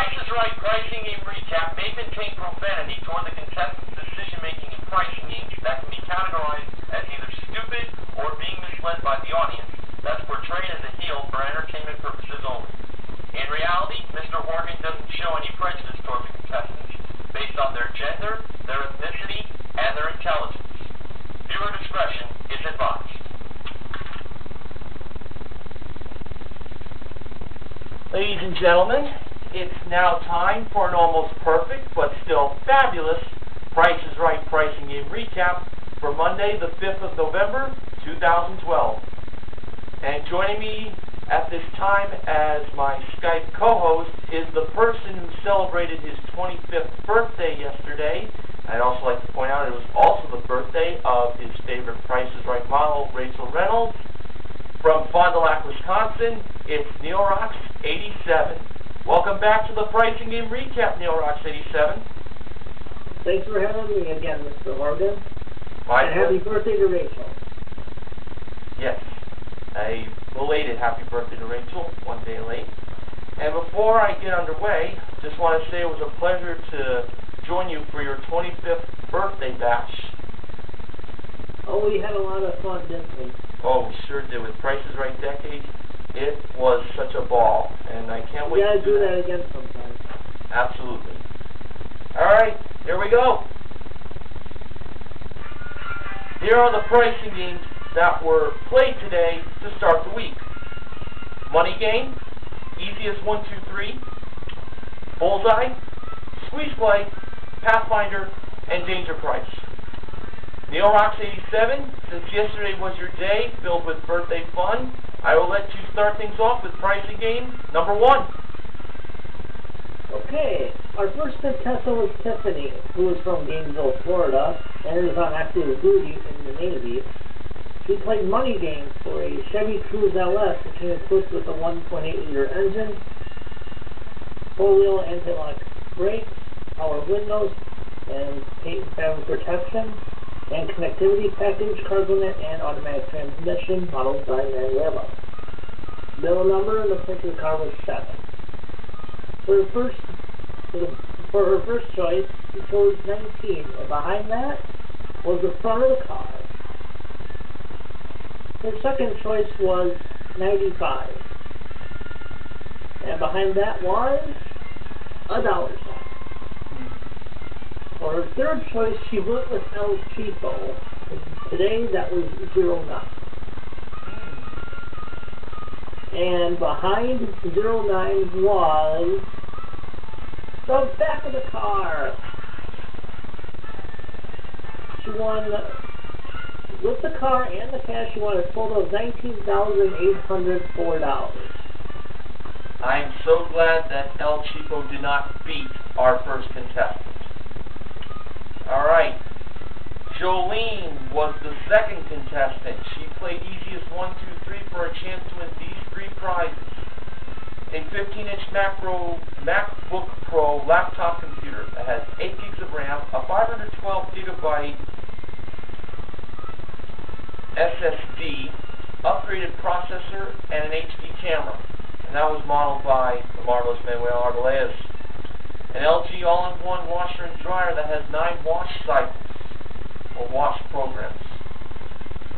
Price is Right pricing game recap may contain profanity toward the contestants' decision-making and pricing games that can be categorized as either stupid or being misled by the audience that's portrayed as a heel for entertainment purposes only. In reality, Mr. Horgan doesn't show any prejudice toward the contestants based on their gender, their ethnicity, and their intelligence. Viewer discretion is advised. Ladies and gentlemen, it's now time for an almost perfect but still fabulous Price is Right pricing game recap for Monday the 5th of November 2012. And joining me at this time as my Skype co-host is the person who celebrated his 25th birthday yesterday. I'd also like to point out it was also the birthday of his favorite Price is Right model, Rachel Reynolds. From Fond du Lac, Wisconsin, it's NeilRocks87. Welcome back to the pricing game recap, NeilRocks87. Thanks for having me again, Mr. Horgan. And happy birthday to Rachel. Yes, a belated happy birthday to Rachel, one day late. And before I get underway, just want to say it was a pleasure to join you for your 25th birthday bash. Oh, we had a lot of fun, didn't we? Oh, we sure did. With Price is Right Decade, it was such a ball, and I can't wait to do that again sometime. Absolutely. All right, here we go. Here are the pricing games that were played today to start the week. Money Game, Easiest 1, 2, 3, Bullseye, Squeeze Play, Pathfinder, and Danger Price. NeilRocks87, since yesterday was your day filled with birthday fun, I will let you start things off with pricing game number 1. Okay, our first contestant was Tiffany, who is from Gainesville, Florida, and is on active duty in the Navy. She played Money Game for a Chevy Cruze LS, which came equipped with a 1.8-liter engine, 4-wheel anti-lock brakes, power windows, and paint and fabric protection, and connectivity package, cargo net, and automatic transmission, modeled by Manuela. Bill number in the front of the car was 7. For her first choice, she chose 19, and behind that was the front of the car. Her second choice was 95, and behind that was a dollar sign. For her third choice, she went with El Cheapo. Today, that was 09. And behind 09 was the back of the car. She won, with the car and the cash, she won a total of $19,804. I'm so glad that El Cheapo did not beat our first contestant. Alright, Jolene was the second contestant. She played Easiest 1, 2, 3 for a chance to win these 3 prizes. A 15-inch MacBook Pro laptop computer that has 8 gigs of RAM, a 512 Gigabyte SSD, upgraded processor, and an HD camera. And that was modeled by the Marvelous Manuela Arbelaez. An LG all-in-one washer and dryer that has 9 wash cycles, or wash programs.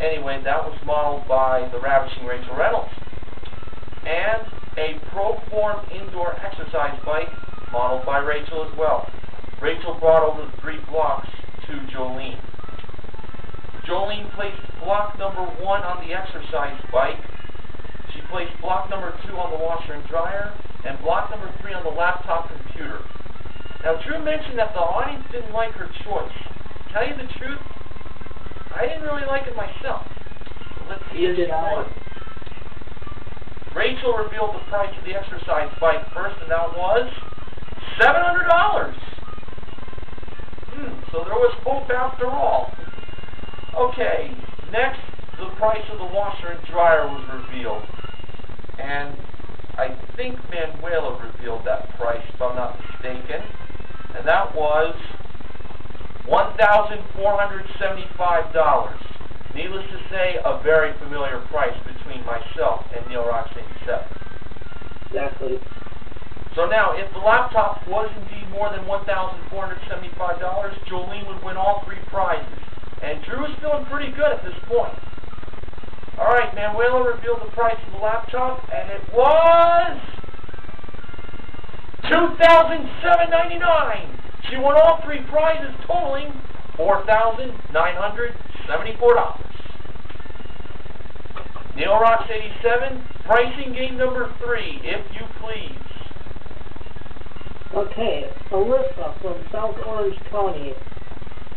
Anyway, that was modeled by the Ravishing Rachel Reynolds. And a ProForm indoor exercise bike modeled by Rachel as well. Rachel brought over the 3 blocks to Jolene. Jolene placed block number 1 on the exercise bike. She placed block number 2 on the washer and dryer, and block number 3 on the laptop computer. Now, Drew mentioned that the audience didn't like her choice. To tell you the truth, I didn't really like it myself. So let's see if she won. Rachel revealed the price of the exercise bike first, and that was $700. So there was hope after all. Okay, next, the price of the washer and dryer was revealed. And I think Manuela revealed that price, if I'm not mistaken. And that was $1,475. Needless to say, a very familiar price between myself and NeilRocks87. Exactly. So now, if the laptop was indeed more than $1,475, Jolene would win all three prizes. And Drew is feeling pretty good at this point. Alright, Manuela revealed the price of the laptop, and it was $2,799. She won all three prizes, totaling $4,974. Neil Rocks 87, pricing game number 3, if you please. Okay, Alyssa from South Orange County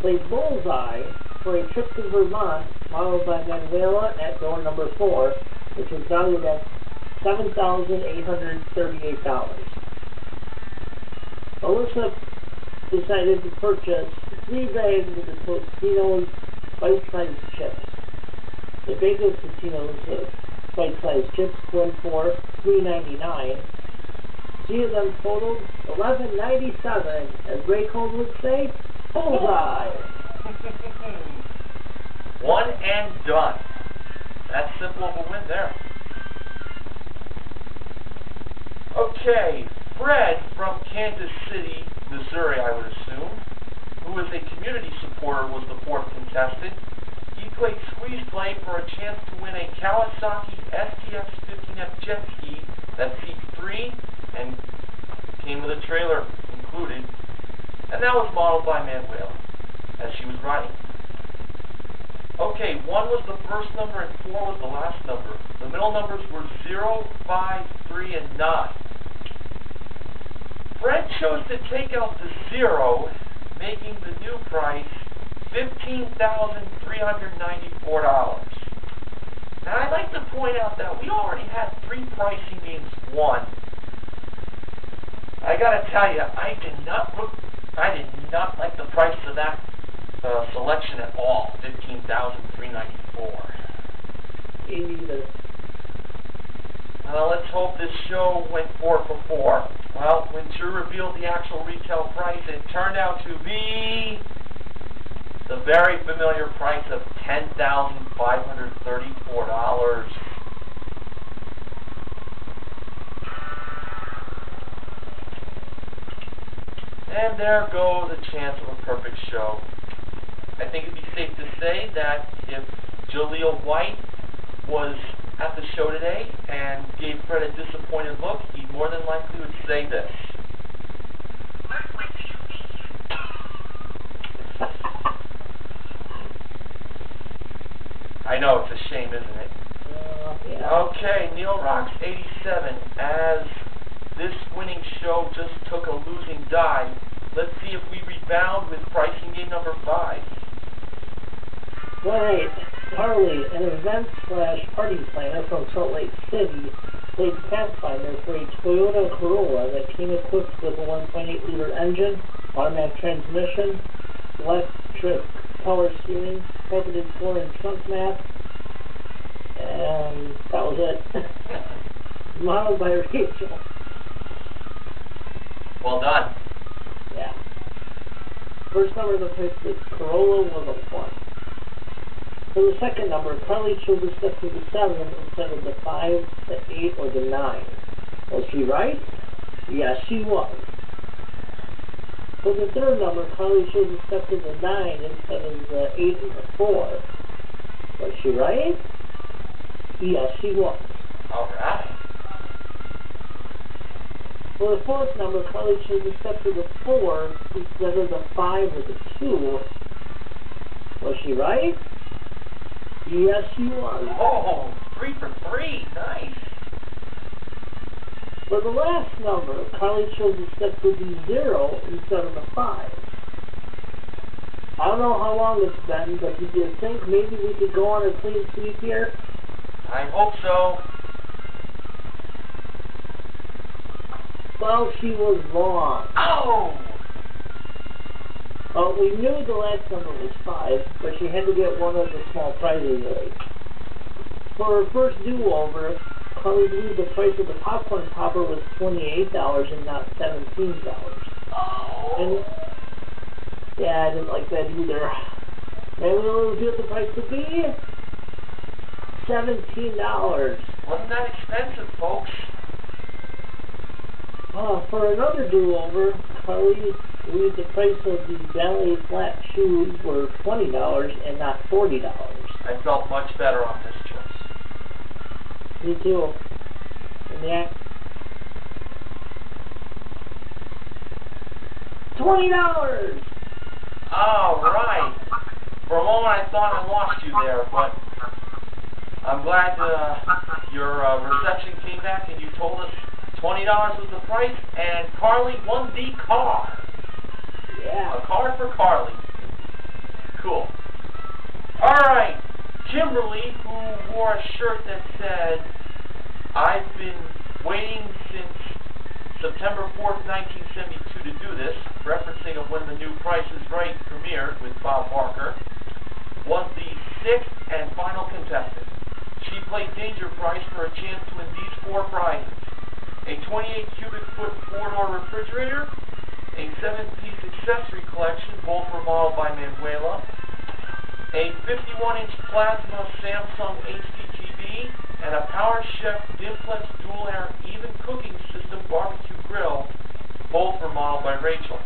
played Bullseye for a trip to Vermont, modeled by Manuela at door number 4, which was valued at $7,838. Alyssa decided to purchase 3 bags of the Totino's bite-sized chips. The bag of Totino's bite-sized chips went for $3.99. She has them totaled $11.97, as Ray Cole would say, bullseye. One and done. That's simple of a win there. Okay, Fred from Kansas City, Missouri, I would assume, who is a community supporter, was the 4th contestant. He played Squeeze Play for a chance to win a Kawasaki STX-15F jet ski that seats 3 and came with a trailer included. And that was modeled by Manuela as she was riding. Okay, 1 was the first number and 4 was the last number. The middle numbers were 0, 5, 3, and 9. Fred chose to take out the 0, making the new price $15,394. Now, I'd like to point out that we already had 3 pricing games won. I gotta tell you, I did not like the price of that selection at all. $15,394. Me neither. Let's hope this show went 4 for 4. Well, when Drew revealed the actual retail price, it turned out to be the very familiar price of $10,534. And there goes a chance of a perfect show. I think it'd be safe to say that if Jaleel White was at the show today and gave Fred a disappointed look, he more than likely would say this. I know, it's a shame, isn't it? Yeah. Okay, Neil Rocks 87. As this winning show just took a losing dive, let's see if we rebound with pricing game number 5. Right. Harley, an event/party planner from Salt Lake City, played Pathfinder for a Toyota Corolla that came equipped with a 1.8-liter engine, automatic transmission, electric power steering, carpeted floor and trunk mat, and that was it. Modeled by Rachel. Well done. Yeah. First number of the Corolla was a 1. For the second number, Carly chose to step to the 7 instead of the 5, the 8, or the 9. Was she right? Yes, she was. For the third number, Carly chose to step to the 9 instead of the 8 and the 4. Was she right? Yes, she was. Alright. For the fourth number, Carly chose to step to the 4 instead of the 5 or the 2. Was she right? Yes, she was. Oh, 3 for 3. Nice. For the last number, Carly chose to step to the 0 instead of the 5. I don't know how long it's been, but did you think maybe we could go on a clean sweep here? I hope so. Well, she was wrong. Oh! We knew the last number was 5, but she had to get one of the small prizes right. For her first do-over, Carly believed the price of the popcorn popper was $28 and not $17. Oh! And, yeah, I didn't like that either. Maybe we'll reveal the price to be $17. Wasn't that expensive, folks? For another do-over, Carly believed the price of the ballet flat shoes were $20 and not $40. I felt much better on this choice. Me too. And the $20! All right. For a moment, I thought I lost you there, but I'm glad your reception came back and you told us $20 was the price, and Carly won the car. Yeah. A car for Carly. Cool. All right. Kimberly, who wore a shirt that said, "I've been waiting since September 4th, 1972 to do this," referencing of when the new Price is Right premiered with Bob Barker, was the sixth and final contestant. She played Danger Price for a chance to win these four prizes: a 28 cubic foot four-door refrigerator, a 7-piece accessory collection, both were modeled by Manuela, a 51-inch plasma Samsung HD TV, and a Power Chef Dimplex Dual Air Even Cooking System barbecue grill, both were modeled by Rachel.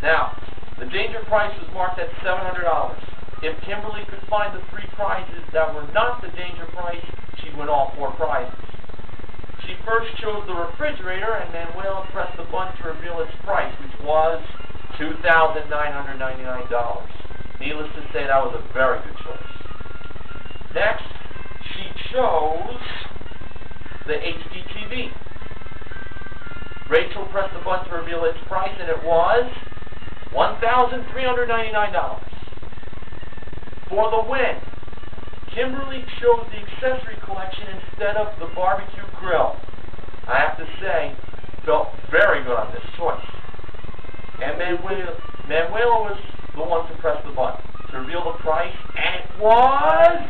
Now, the Danger Price was marked at $700. If Kimberly could find the three prizes that were not the Danger Price, she'd win all four prizes. She first chose the refrigerator, and Manuela pressed the button to reveal its price, which was $2,999. Needless to say, that was a very good choice. Next, she chose the HD TV. Rachel pressed the button to reveal its price, and it was $1,399. For the win, Kimberly chose the accessory collection instead of the barbecue grill. I have to say, felt very good on this choice. And Manuela was the one to press the button to reveal the price, and it was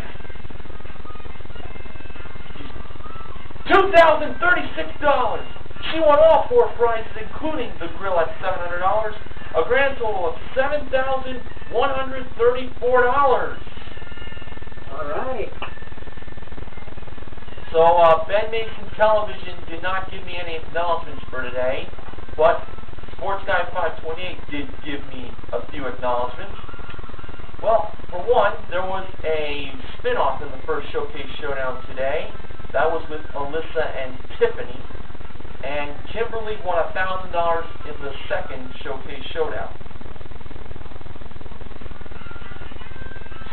$2,036. She won all four prizes, including the grill at $700, a grand total of $7,134. All right. So, Ben Mason Television did not give me any acknowledgments for today, but Sports Guy 528 did give me a few acknowledgments. Well, for one, there was a spin-off in the first Showcase Showdown today. That was with Alyssa and Tiffany, and Kimberly won $1,000 in the second Showcase Showdown.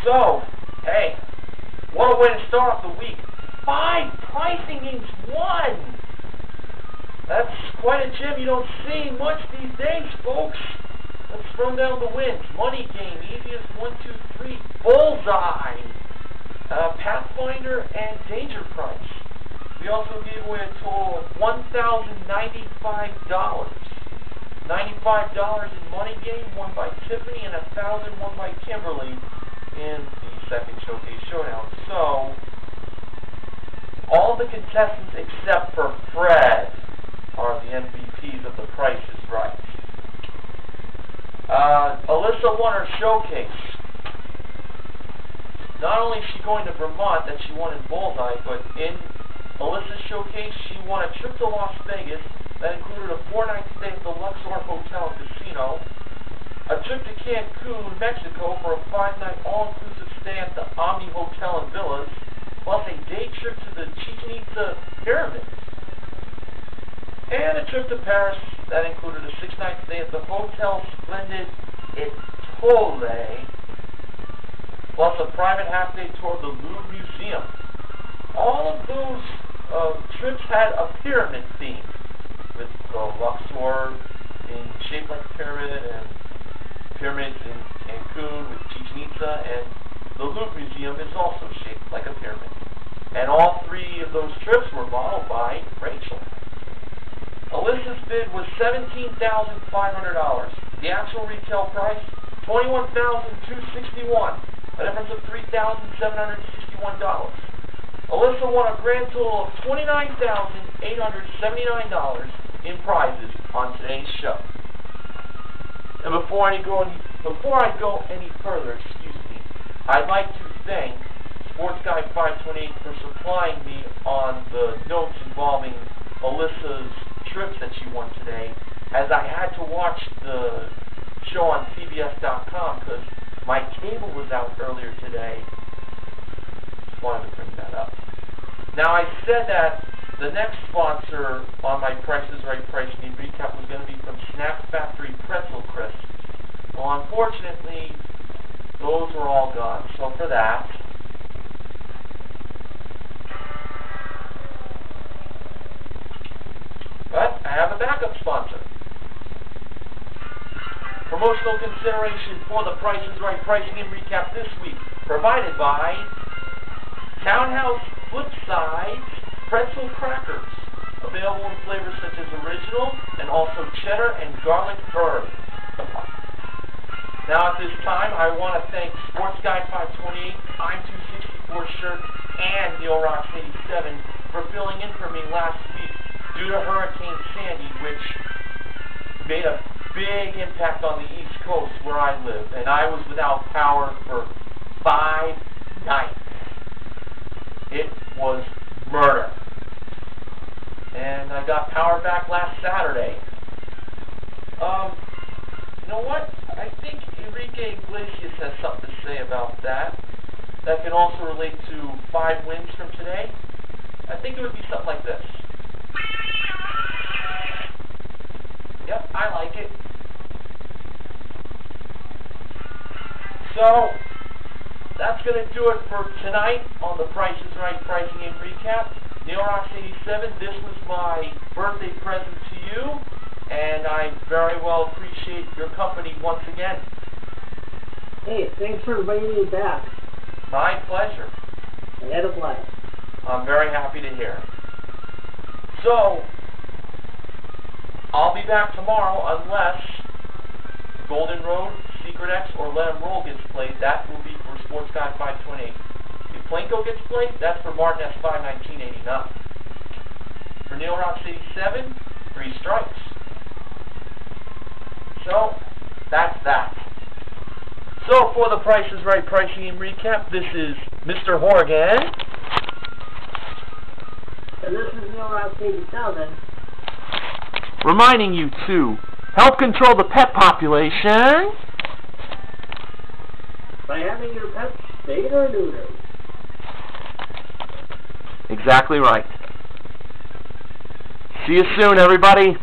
So, hey, what a way to start off the week. 5 pricing games won! That's quite a gem you don't see much these days, folks. Let's run down the wins. Money Game, easiest 1, 2, 3. Bullseye, Pathfinder, and Danger Price. We also gave away a total of $1,095. $95 in Money Game, won by Tiffany, and $1,000 won by Kimberly in the second Showcase Showdown. So, all the contestants except for Fred are the MVPs of the Price is Right. Alyssa won her Showcase. Not only is she going to Vermont that she won in Bullseye, but in Alyssa's Showcase, she won a trip to Las Vegas that included a 4-night stay at the Luxor Hotel and Casino, a trip to Cancun, Mexico for a 5-night all-inclusive stay at the Omni Hotel and Villas, plus a day trip to the Chichen Itza Pyramids, and a trip to Paris that included a 6-night stay at the Hotel Splendid Etole, plus a private half-day tour of the Louvre Museum. All of those trips had a pyramid theme, with Luxor in shaped like a pyramid, and pyramids in Cancun with Chichen Itza, and the Louvre Museum is also shaped like a pyramid. And all 3 of those trips were modeled by Rachel. Alyssa's bid was $17,500. The actual retail price, $21,261, a difference of $3,761. Alyssa won a grand total of $29,879 in prizes on today's show. And before I go any further, I'd like to thank Sports Guy 528 for supplying me on the notes involving Alyssa's strips that she won today, as I had to watch the show on CBS.com because my cable was out earlier today. Just wanted to bring that up. Now, I said that the next sponsor on my Price is Right pricing recap was going to be from Snack Factory Pretzel Crisps. Well, unfortunately, those were all gone. So for that, but I have a backup sponsor. Promotional consideration for the Price is Right pricing and recap this week, provided by Townhouse Flip Sides Pretzel Crackers, available in flavors such as original and also cheddar and garlic herb. Now at this time, I want to thank Sports Guy 528, I'm 264 shirt, and Neil Rocks 87 for filling in for me last week due to Hurricane Sandy, which made a big impact on the East Coast where I live, and I was without power for 5 nights. It was murder. And I got power back last Saturday. You know what? I think Enrique Iglesias has something to say about that. That can also relate to 5 wins from today. I think it would be something like this. Yep, I like it. So, that's going to do it for tonight on the Price is Right pricing and recap. Neil Rocks 87, this was my birthday present to you, and I very well appreciate your company once again. Hey, thanks for inviting me back. My pleasure. I had a blast. I'm very happy to hear. So, I'll be back tomorrow unless Golden Road, Secret X, or Let 'em Roll gets played. That will be for Sports Guy 528. If Plinko gets played, that's for Martin S. 51989. For Neil Rocks 87, 3 strikes. So, that's that. So, for the Price is Right pricing and recap, this is Mr. Horgan. And this is Neil Rocks 87. Reminding you to help control the pet population by having your pets spayed or neutered. Exactly right. See you soon, everybody.